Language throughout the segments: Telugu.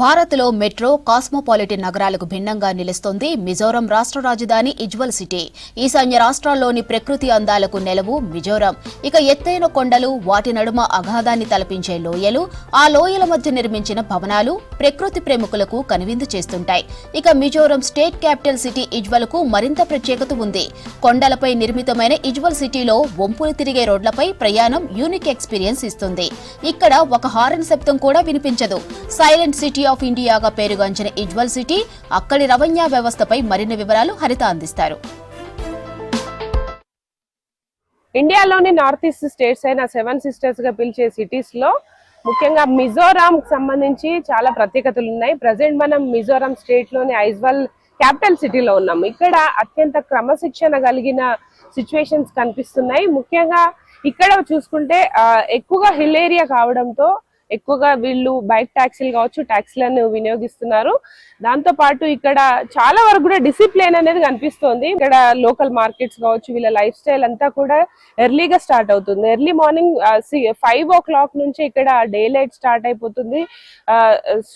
భారత్లో మెట్రో కాస్మోపాలిటన్ నగరాలకు భిన్నంగా నిలుస్తోంది మిజోరం రాష్ట్ర రాజధాని ఇజ్వల్ సిటీ. ఈశాన్య రాష్ట్రాల్లోని ప్రకృతి అందాలకు నెలవు మిజోరం. ఇక ఎత్తైన కొండలు, వాటి నడుమ అగాధాన్ని తలపించే లోయలు, ఆ లోయల మధ్య నిర్మించిన భవనాలు ప్రకృతి ప్రేమికులకు కనువిందు చేస్తుంటాయి. ఇక మిజోరం స్టేట్ క్యాపిటల్ సిటీ ఇజ్వల్కు మరింత ప్రత్యేకత ఉంది. కొండలపై నిర్మితమైన ఇజ్వల్ సిటీలో వంపులు తిరిగే రోడ్లపై ప్రయాణం యూనిక్ ఎక్స్పీరియన్స్ ఇస్తుంది. ఇక్కడ ఒక హారన్ శబ్దం కూడా వినిపించదు. సైలెంట్ సిటీ ఆఫ్ ఇండియాగా పేరుగాంచిన ఇజ్వల్ సిటీ, అక్కడి రవాణా వ్యవస్థపై మరిన్ని వివరాలు హరిత అందిస్తారు. ఇండియాలోని నార్త్ ఈస్ట్ స్టేట్స్ అయిన 7 సిస్టర్స్ గా పిలిచే సిటీస్ లో ముఖ్యంగా మిజోరాం సంబంధించి చాలా ప్రత్యేకతలు ఉన్నాయి. ప్రజెంట్ మనం మిజోరాం స్టేట్ లోని ఐజ్వాల్ క్యాపిటల్ సిటీలో ఉన్నాం. ఇక్కడ అత్యంత క్రమశిక్షణ కలిగిన సిచ్యువేషన్స్ కనిపిస్తున్నాయి. ముఖ్యంగా ఇక్కడ చూసుకుంటే ఎక్కువగా హిల్ ఏరియా కావడంతో ఎక్కువగా వీళ్ళు బైక్ ట్యాక్సీలు కావచ్చు, ట్యాక్సీలను వినియోగిస్తున్నారు. దాంతో పాటు ఇక్కడ చాలా వరకు కూడా డిసిప్లిన్ అనేది కనిపిస్తోంది. ఇక్కడ లోకల్ మార్కెట్స్ కావచ్చు, వీళ్ళ లైఫ్ స్టైల్ అంతా కూడా ఎర్లీగా స్టార్ట్ అవుతుంది. ఎర్లీ మార్నింగ్ 5 o'clock నుంచి ఇక్కడ డే లైట్ స్టార్ట్ అయిపోతుంది.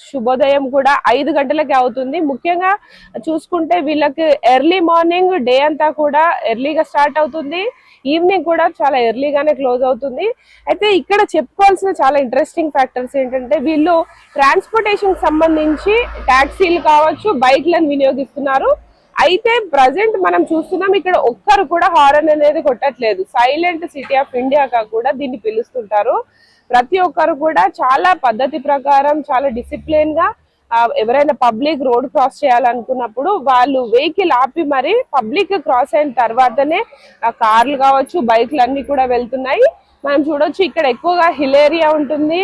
శుభోదయం కూడా 5 గంటలకి అవుతుంది. ముఖ్యంగా చూసుకుంటే వీళ్ళకి ఎర్లీ మార్నింగ్ డే అంతా కూడా ఎర్లీగా స్టార్ట్ అవుతుంది. ఈవినింగ్ కూడా చాలా ఎర్లీగానే క్లోజ్ అవుతుంది. అయితే ఇక్కడ చెప్పుకోవాల్సిన చాలా ఇంట్రెస్టింగ్ ఫ్యాక్టర్స్ ఏంటంటే వీళ్ళు ట్రాన్స్పోర్టేషన్ సంబంధించి ట్యాక్సీలు కావచ్చు, బైక్లను వినియోగిస్తున్నారు. అయితే ప్రజెంట్ మనం చూస్తున్నాం ఇక్కడ ఒక్కరు కూడా హారన్ అనేది కొట్టట్లేదు. సైలెంట్ సిటీ ఆఫ్ ఇండియాగా కూడా దీన్ని పిలుస్తుంటారు. ప్రతి ఒక్కరు కూడా చాలా పద్ధతి ప్రకారం, చాలా డిసిప్లిన్ గా ఎవరైనా పబ్లిక్ రోడ్ క్రాస్ చేయాలనుకున్నప్పుడు వాళ్ళు వెహికల్ ఆపి మరి పబ్లిక్ క్రాస్ అయిన తర్వాతనే కార్లు కావచ్చు, బైక్లు అన్ని కూడా వెళ్తున్నాయి. మనం చూడొచ్చు ఇక్కడ ఎక్కువగా హిల్ ఏరియా ఉంటుంది.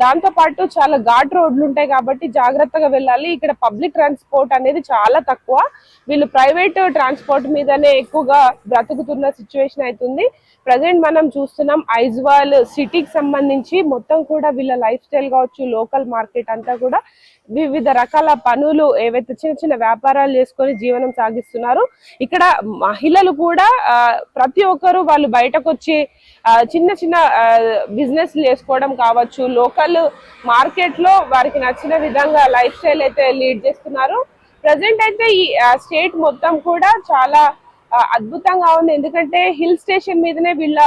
దాంతో పాటు చాలా ఘాట్ రోడ్లు ఉంటాయి కాబట్టి జాగ్రత్తగా వెళ్ళాలి. ఇక్కడ పబ్లిక్ ట్రాన్స్పోర్ట్ అనేది చాలా తక్కువ. వీళ్ళు ప్రైవేట్ ట్రాన్స్పోర్ట్ మీదనే ఎక్కువగా బ్రతుకుతున్న సిచ్యువేషన్ అవుతుంది. ప్రజెంట్ మనం చూస్తున్నాం ఐజ్వాల్ సిటీకి సంబంధించి మొత్తం కూడా వీళ్ళ లైఫ్ స్టైల్ కావచ్చు, లోకల్ మార్కెట్ అంతా కూడా వివిధ రకాల పనులు ఏవైతే చిన్న చిన్న వ్యాపారాలు చేసుకొని జీవనం సాగిస్తున్నారు. ఇక్కడ మహిళలు కూడా ప్రతి ఒక్కరు వాళ్ళు బయటకు వచ్చి చిన్న చిన్న బిజినెస్ చేసుకోవడం కావచ్చు, లోకల్ మార్కెట్ లో వారికి నచ్చిన విధంగా లైఫ్ స్టైల్ అయితే లీడ్ చేస్తున్నారు. ప్రజెంట్ అయితే ఈ స్టేట్ మొత్తం కూడా చాలా అద్భుతంగా ఉంది. ఎందుకంటే హిల్ స్టేషన్ మీదనే వీళ్ళ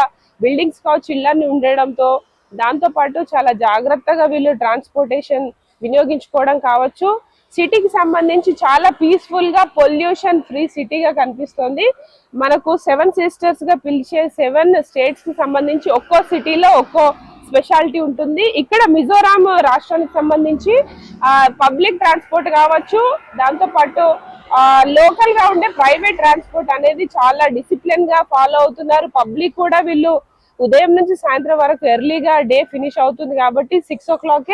బిల్డింగ్స్ కావచ్చు, ఇళ్ళని ఉండడంతో దాంతో పాటు చాలా జాగ్రత్తగా వీళ్ళు ట్రాన్స్పోర్టేషన్ వినియోగించుకోవడం కావచ్చు. సిటీకి సంబంధించి చాలా పీస్ఫుల్ గా పొల్యూషన్ ఫ్రీ సిటీగా కనిపిస్తోంది. మనకు 7 సిస్టర్స్ గా పిలిచే 7 స్టేట్స్ కి సంబంధించి ఒక్కో సిటీలో ఒక్కో స్పెషాలిటీ ఉంటుంది. ఇక్కడ మిజోరాం రాష్ట్రానికి సంబంధించి పబ్లిక్ ట్రాన్స్పోర్ట్ కావచ్చు, దాంతో పాటు లోకల్ గా ఉండే ప్రైవేట్ ట్రాన్స్పోర్ట్ అనేది చాలా డిసిప్లిన్ గా ఫాలో అవుతున్నారు. పబ్లిక్ కూడా వీళ్ళు ఉదయం నుంచి సాయంత్రం వరకు ఎర్లీగా డే ఫినిష్ అవుతుంది కాబట్టి 6 o'clock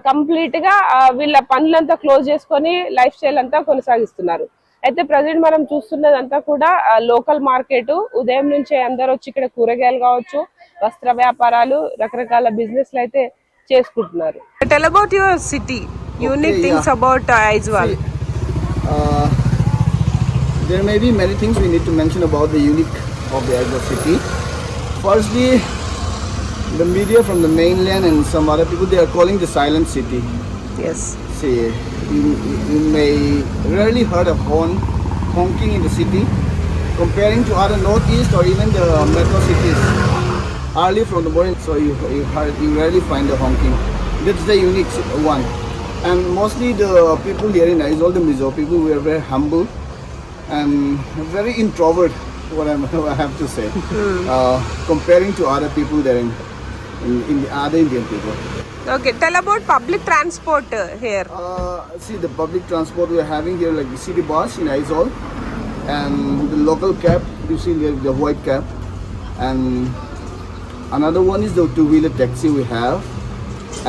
కంప్లీట్ గా వీళ్ళ పనులంతా క్లోజ్ చేసుకొని లైఫ్ స్టైల్ అంతా కొనసాగిస్తున్నారు. అయితే ప్రజెంట్ మనం చూస్తున్నదంతా కూడా లోకల్ మార్కెట్. ఉదయం నుంచే అందరు వచ్చి ఇక్కడ కూరగాయలు కావచ్చు, వస్త్ర వ్యాపారాలు, రకరకాల బిజినెస్లు అయితే చేసుకుంటున్నారు. Tell about your city, unique things about Aizawl. There may be many things we need to mention about the unique of the Aizawl city. Firstly, the media from the mainland and some other people, they are calling the silent city. Yes. See, you may rarely heard of honking in the city, comparing to other northeast or even the metro cities. Early from the morning, so you rarely find the honking. That's the unique one. And mostly the people here in Aizawl, the Mizo people, we are very humble and very introvert. What I have to say, comparing to other people there in the other Indian people. Okay, tell about public transport here. See, the public transport we are having here, like the city bus in Aizawl, and the local cab. You see the white cab, and another one is the two-wheeler taxi we have,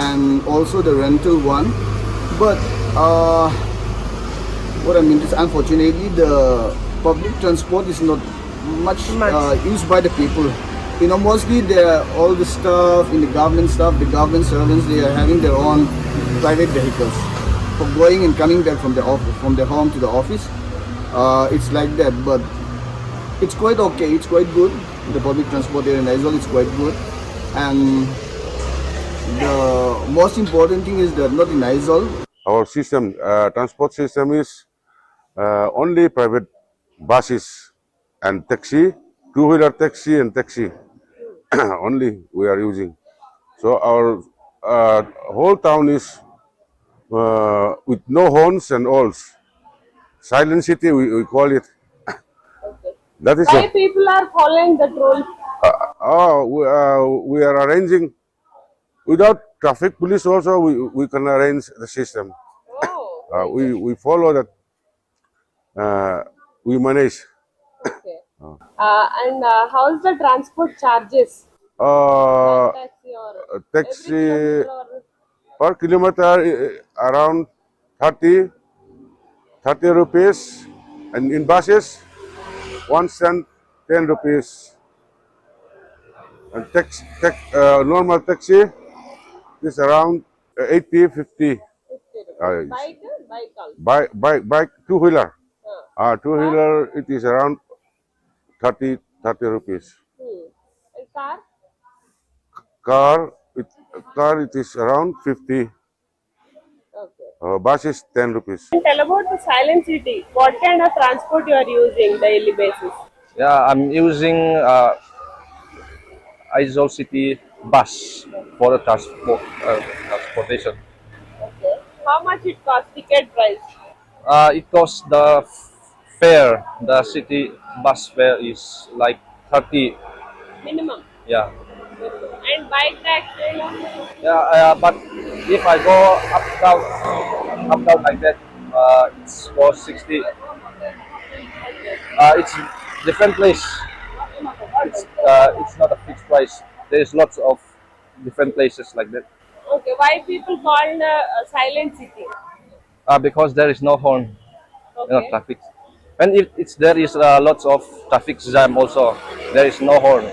and also the rental one. But what I mean is, unfortunately, the public transport is not much used by the people. You know, mostly all the stuff in the government servants, they are having their own private vehicles for going and coming back from their home to the office. It's like that, but it's quite okay. It's quite good. The public transport here in Aizawl is quite good, and The most important thing is that not in Aizawl. Our system, transport system is only private buses and taxi, two-wheeler taxi and taxi only we are using. So our whole town is with no horns and alls. Silent city, we call it. That is Why people are following that rule? we are arranging without traffic police also we can arrange the system. Oh, We follow that. We manage. okay. And how's the transport charges? Taxi or Taxi every kilometer or per kilometer around 30 rupees, and in buses 1 cent 10 rupees, and normal taxi is around 80 50. 50 rupees. Bike also. Bike two-wheeler. Uh, Two-wheeler it is around 30 rupees. And car? Car it is around 50. Okay. Bus is 10 rupees. Tell about the silent city. What kind of transport you are using daily basis? Yeah, I'm using Aizawl City bus for the transportation. Okay. How much it costs? Ticket price? It costs the fare. The city bus fare is like 30. Minimum. Yeah, And bike taxi? yeah. But if I go up down like that, it's for 60. It's different place. It's not a fixed price. There is lots of different places like that. Okay. Why people call silent city? Because there is no horn, Okay. traffic. And if there is lots of traffic jam also, there is no horn.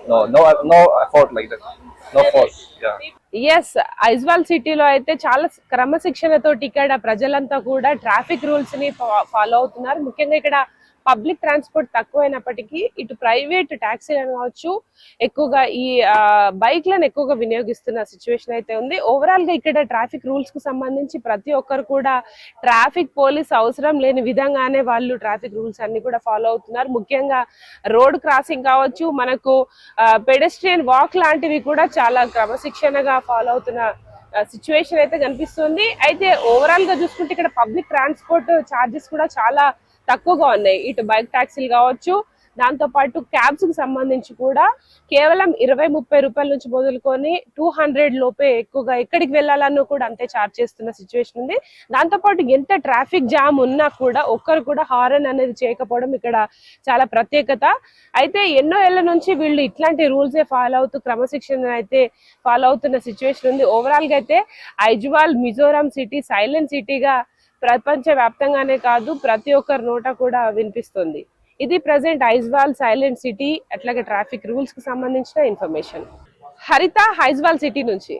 No effort like that. No force. Yeah. Yes Aizawl సిటీలో అయితే చాలా క్రమశిక్షణతోటి ఇక్కడ ప్రజలంతా కూడా ట్రాఫిక్ రూల్స్ ని ఫాలో అవుతున్నారు. ముఖ్యంగా ఇక్కడ పబ్లిక్ ట్రాన్స్పోర్ట్ తక్కువైనప్పటికీ ఇటు ప్రైవేట్ ట్యాక్సీలను కావచ్చు ఎక్కువగా ఈ బైక్లను ఎక్కువగా వినియోగిస్తున్న సిచ్యువేషన్ అయితే ఉంది. ఓవరాల్ గా ఇక్కడ ట్రాఫిక్ రూల్స్ కు సంబంధించి ప్రతి ఒక్కరు కూడా ట్రాఫిక్ పోలీస్ అవసరం లేని విధంగానే వాళ్ళు ట్రాఫిక్ రూల్స్ అన్ని కూడా ఫాలో అవుతున్నారు. ముఖ్యంగా రోడ్ క్రాసింగ్ కావచ్చు, మనకు పెడెస్ట్రియన్ వాక్ లాంటివి కూడా చాలా క్రమశిక్షణగా ఫాలో అవుతున్న సిచ్యువేషన్ అయితే కనిపిస్తుంది. అయితే ఓవరాల్ గా చూసుకుంటే ఇక్కడ పబ్లిక్ ట్రాన్స్పోర్ట్ ఛార్జెస్ కూడా చాలా తక్కువగా ఉన్నాయి. ఇటు బైక్ ట్యాక్సీలు కావచ్చు, దాంతో పాటు క్యాబ్స్ కి సంబంధించి కూడా కేవలం 20-30 రూపాయల నుంచి మొదలుకొని 200 లోపే ఎక్కువగా ఎక్కడికి వెళ్ళాలన్నా కూడా అంతే ఛార్జ్ చేస్తున్న సిచ్యువేషన్ ఉంది. దాంతో పాటు ఎంత ట్రాఫిక్ జామ్ ఉన్నా కూడా ఒక్కరు కూడా హారన్ అనేది చేయకపోవడం ఇక్కడ చాలా ప్రత్యేకత. అయితే ఎన్నో ఏళ్ల నుంచి వీళ్ళు ఇట్లాంటి రూల్స్ ఫాలో అవుతూ క్రమశిక్షణ అయితే ఫాలో అవుతున్న సిచ్యువేషన్ ఉంది. ఓవరాల్ గా అయితే ఐజ్వాల్ మిజోరాం సిటీ సైలెంట్ సిటీగా ప్రపంచ వ్యాప్తంగానే కాదు ప్రతి ఒక్కరి నోట కూడా వినిపిస్తుంది. ఇది ప్రెసెంట్ ఐజ్వాల్ సైలెంట్ సిటీ అట్లాగే ట్రాఫిక్ రూల్స్ కి సంబంధించిన ఇన్ఫర్మేషన్. హరిత, ఐజ్వాల్ సిటీ నుంచి.